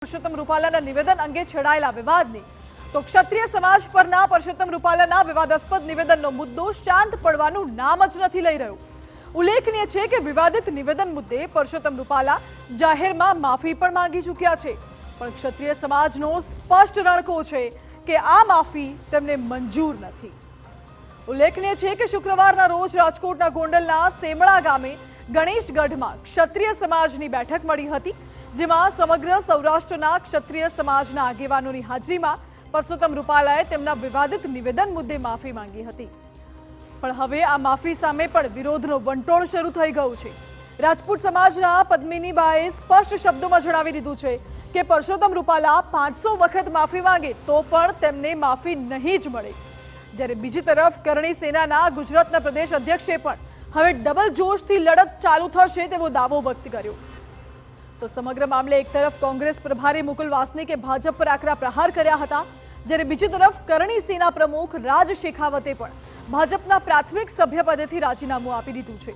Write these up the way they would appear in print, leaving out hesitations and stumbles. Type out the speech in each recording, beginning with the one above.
પરસોત્તમ રૂપાલાના નિવેદન અંગે છેડાયેલા વિવાદની તો ક્ષત્રિય સમાજ પરના પરસોત્તમ રૂપાલાના વિવાદાસ્પદ નિવેદનનો મુદ્દો શાંત પડવાનું નામ જ નથી લઈ રહ્યો। ઉલ્લેખનીય છે કે વિવાદિત નિવેદન મુદ્દે પરસોત્તમ રૂપાલા જાહેરમાં માફી પણ માંગી ચૂક્યા છે, પણ ક્ષત્રિય સમાજનો સ્પષ્ટ રણકો છે કે આ માફી તેમને મંજૂર નથી। ઉલ્લેખનીય છે કે શુક્રવારના રોજ રાજકોટના ગોંડલના સેમળા ગામે ગણેશગઢમાં ક્ષત્રિય સમાજની બેઠક મળી હતી, જેમાં સમગ્ર સૌરાષ્ટ્રના ક્ષત્રિય સમાજના આગેવાનોની હાજરીમાં પરસોત્તમ રૂપાલાએ તેમના વિવાદિત નિવેદન મુદ્દે માફી માંગી હતી। પણ હવે આ માફી સામે પણ વિરોધનો વંટોળ શરૂ થઈ ગયો છે। રાજપૂત સમાજના પદ્મિનીબાએ સ્પષ્ટ શબ્દોમાં જણાવી દીધું છે કે પરસોત્તમ રૂપાલા 500 વખત માફી માંગે તો પણ તેમને માફી નહીં જ મળે। જ્યારે બીજી તરફ કરણી સેનાના ગુજરાતના પ્રદેશ અધ્યક્ષે પણ હવે ડબલ જોશથી લડત ચાલુ થશે તેવો દાવો વ્યક્ત કર્યો। તો સમગ્ર મામલે એક તરફ કોંગ્રેસ પ્રભારી મુકુલ વાસનિકે ભાજપ પર આકરા પ્રહાર કર્યા હતા, જ્યારે બીજી તરફ કરણી સેના પ્રમુખ રાજ શેખાવતે પણ ભાજપના પ્રાથમિક સભ્યપદેથી રાજીનામું આપી દીધું છે।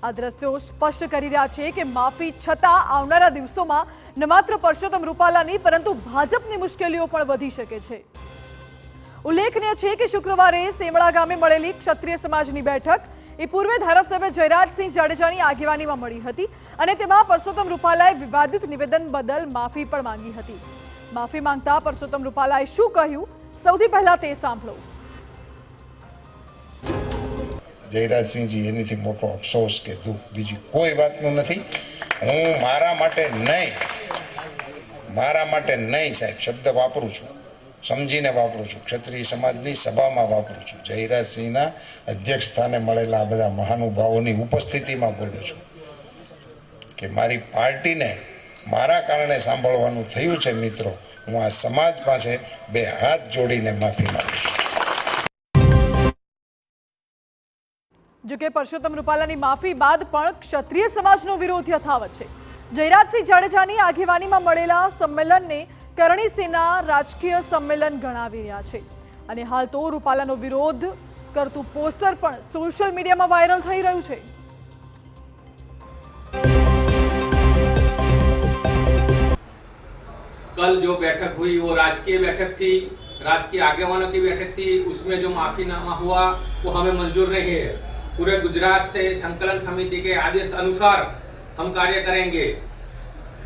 આ દ્રશ્યો સ્પષ્ટ કરી રહ્યા છે કે માફી છતાં આવનારા દિવસોમાં ન માત્ર પરસોત્તમ રૂપાલાની પરંતુ ભાજપની મુશ્કેલીઓ પણ વધી શકે છે। ઉલ્લેખનીય છે કે શુક્રવારે સેમળા ગામે મળેલી ક્ષત્રિય સમાજની બેઠક એ પૂર્વે ધારાસભ્ય જયરાજસિંહ જાડેજાની આગેવાનીમાં મળી હતી અને તેમાં પરસોત્તમ રૂપાલાએ વિવાદિત નિવેદન બદલ માફી પણ માંગી હતી। માફી માંગતા પરસોત્તમ રૂપાલાએ શું કહ્યું, સૌથી પહેલા તે સાંભળો। જયરાજસિંહજી એનીથી મોટો અફસોસ કે દુઃખ બીજી કોઈ વાતનું નથી। હું મારા માટે નહીં સાહેબ શબ્દ વાપરું છું, સમજીને વાપરું છું, ક્ષત્રિય સમાજની સભામાં વાપરું છું, જયરાજસિંહના અધ્યક્ષ સ્થાને મળેલા આ બધા મહાનુભાવોની ઉપસ્થિતિમાં બોલું છું કે મારી પાર્ટીને મારા કારણે સાંભળવાનું થયું છે। મિત્રો, હું આ સમાજ પાસે 2 હાથ જોડીને માફી માંગુ છું। જોકે પરસોત્તમ રૂપાલાની માફી બાદ પણ ક્ષત્રિય સમાજનો વિરોધ યથાવત છે। જયરાજસિંહ જાડેજાની આગેવાનીમાં મળેલા સંમેલનને કરણી સેના રાજકીય સંમેલન ગણાવી રહ્યા છે અને હાલ તો રૂપાલાનો વિરોધ કરતું પોસ્ટર પણ સોશિયલ મીડિયામાં વાયરલ થઈ રહ્યું છે। कल जो बैठक हुई वो राजकीय बैठक थी, राजकीय आगेवानों की बैठक थी। उसमें जो माफीनामा हुआ वो हमें मंजूर नहीं है। पूरे गुजरात से संकलन समिति के आदेश अनुसार हम कार्य करेंगे।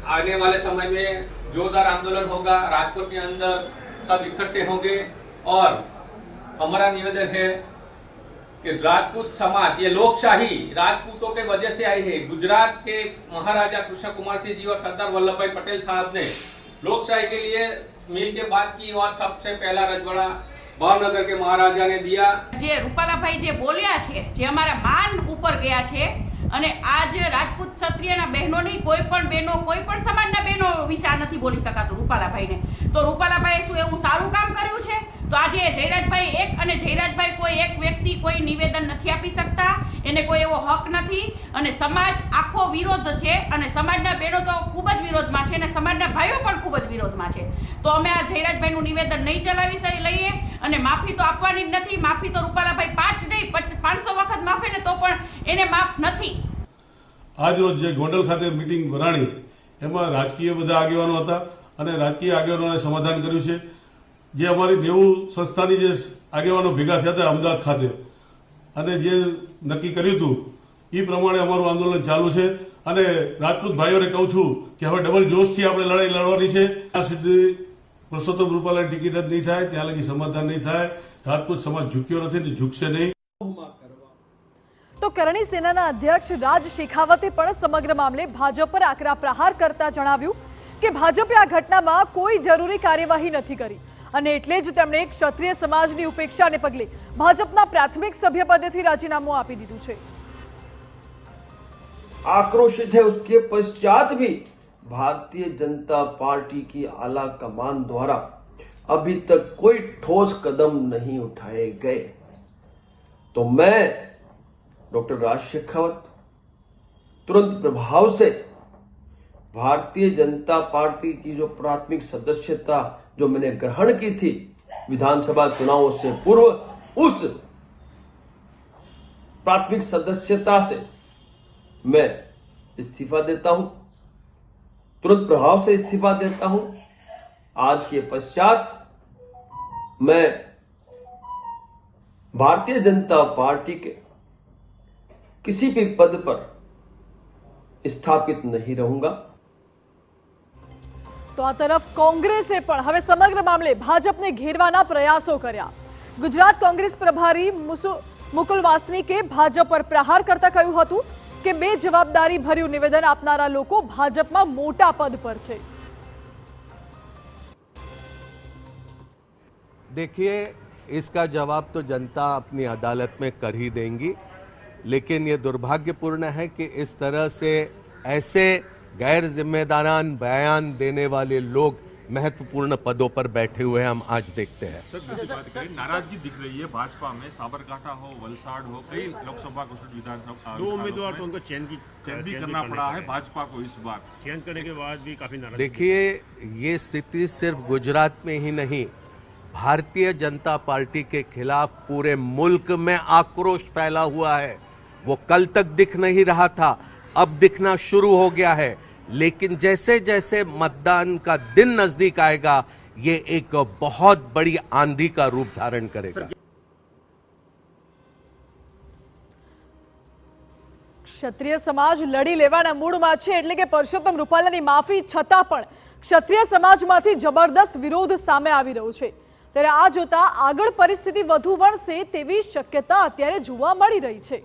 आने वाले समय में जोरदार आंदोलन होगा, राजकोट के अंदर सब इकट्ठे होंगे और हमारा निवेदन है कि राजपूत समाज, ये लोकशाही राजपूतों के वजह से आई है। गुजरात के महाराजा कृष्ण कुमार सिंह जी और सरदार वल्लभ भाई पटेल साहब ने लोकशाही के लिए मिल के बात की और सबसे पहला रजवाड़ा भावनगर के महाराजा ने दिया। જે રૂપાલાભાઈ જે બોલ્યા છે, જે અમારા માન ઉપર ગયા છે અને આજ રાજપૂત ક્ષત્રિયના બહેનોની કોઈ પણ બહેનો, કોઈ પણ સમાજના બહેનો વિશે આ નથી બોલી શકાતું રૂપાલાભાઈને। તો રૂપાલાભાઈએ શું એવું સારું કામ કર્યું છે? તો આજે જયરાજભાઈ એક અને જયરાજભાઈ કોઈ એક વ્યક્તિ કોઈ નિવેદન નથી આપી શકતા, એને કોઈ એવો હક નથી અને સમાજ આખો વિરોધ છે અને સમાજના બહેનો તો ખૂબ જ વિરોધમાં છે અને સમાજના ભાઈઓ પણ ખૂબ જ વિરોધમાં છે। તો અમે આ જયરાજભાઈનું નિવેદન નહીં ચલાવી લઈએ અને માફી તો આપવાની જ નથી। માફી તો રૂપાલાભાઈ 5 નહીં 500 વખત માફે ને તો પણ એને માફ નથી। આજ રોજ જે ગોંડલ ખાતે મીટિંગ ભરાણી એમાં રાજકીય બધા આગેવાનો હતા અને રાજકીય આગેવાનોએ સમાધાન કર્યું છે। જે અમારી 90 સંસ્થાની જે આગેવાનો ભેગા થયા હતા અમદાવાદ ખાતે અને જે નક્કી કર્યું હતું એ પ્રમાણે અમારું આંદોલન ચાલુ છે અને રાજપૂત ભાઈઓને કહું છું કે હવે ડબલ જોશથી આપણે લડાઈ લડવાની છે। આ સુધી પરસોત્તમ રૂપાલાની ટિકિટ જ નહીં થાય ત્યાં લગી સમાધાન નહીં થાય। રાજપૂત સમાજ ઝૂક્યો નથી ને ઝૂકશે નહીં। તો કરણી સેનાના અધ્યક્ષ રાજ શેખાવતે પણ સમગ્ર મામલે ભાજપ પર આકરા પ્રહાર કરતા જણાવ્યું કે ભાજપે આ ઘટનામાં કોઈ જરૂરી કાર્યવાહી નથી કરી અને એટલે જ તેમણે ક્ષત્રિય સમાજની ઉપેક્ષાને પગલે ભાજપના પ્રાથમિક સભ્યપદેથી રાજીનામું આપી દીધું છે। आक्रोशित है। उसके पश्चात भी भारतीय जनता पार्टी की आला कमान द्वारा अभी तक कोई ठोस कदम नहीं उठाए गए। तो मैं डॉक्टर राज शेखावत तुरंत प्रभाव से भारतीय जनता पार्टी की जो प्राथमिक सदस्यता जो मैंने ग्रहण की थी विधानसभा चुनावों से पूर्व, उस प्राथमिक सदस्यता से मैं इस्तीफा देता हूं, तुरंत प्रभाव से इस्तीफा देता हूं आज के पश्चात मैं भारतीय जनता पार्टी के किसी भी पद पर स्थापित नहीं रहूंगा। તો આ તરફ કોંગ્રેસે પણ હવે સમગ્ર મામલે ભાજપને ઘેરવાના પ્રયાસો કર્યા। ગુજરાત કોંગ્રેસ પ્રભારી મુકુલ વાસનિકે ભાજપ પર પ્રહાર કરતા કહ્યું હતું કે બેજવાબદારી ભર્યું નિવેદન આપનારા લોકો ભાજપમાં મોટા પદ પર છે। देखिए, इसका जवाब तो जनता अपनी अदालत में कर ही देंगी, लेकिन ये दुर्भाग्यपूर्ण है कि इस तरह से ऐसे गैर जिम्मेदारान बयान देने वाले लोग महत्वपूर्ण पदों पर बैठे हुए हम आज देखते हैं। सर, दूसरी बात करें, नाराजगी दिख रही है भाजपा में। साबरकांठा हो, वलसाड़ हो, कई लोकसभा को विधानसभा 2 उम्मीदवार तो उनको चयन भी करना पड़ा है भाजपा को इस बार। चयन करने के बाद भी काफी नाराज। देखिए, ये स्थिति सिर्फ गुजरात में ही नहीं, भारतीय जनता पार्टी के खिलाफ पूरे मुल्क में आक्रोश फैला हुआ है। वो कल तक दिख नहीं रहा था, अब दिखना शुरू हो गया है, लेकिन जैसे जैसे मतदान का दिन नजदीक आएगा, ये एक बहुत बड़ी आंधी का रूप धारण करेगा। ક્ષત્રિય સમાજ લડી લેવાના મૂડમાં છે, એટલે કે પરસોત્તમ રૂપાલાની માફી છતાં પણ ક્ષત્રિય સમાજમાંથી જબરદસ્ત વિરોધ સામે આવી રહ્યો છે। ત્યારે આ જોતા આગળ પરિસ્થિતિ વધુ વણસે તેવી શક્યતા અત્યારે જોવા મળી રહી છે।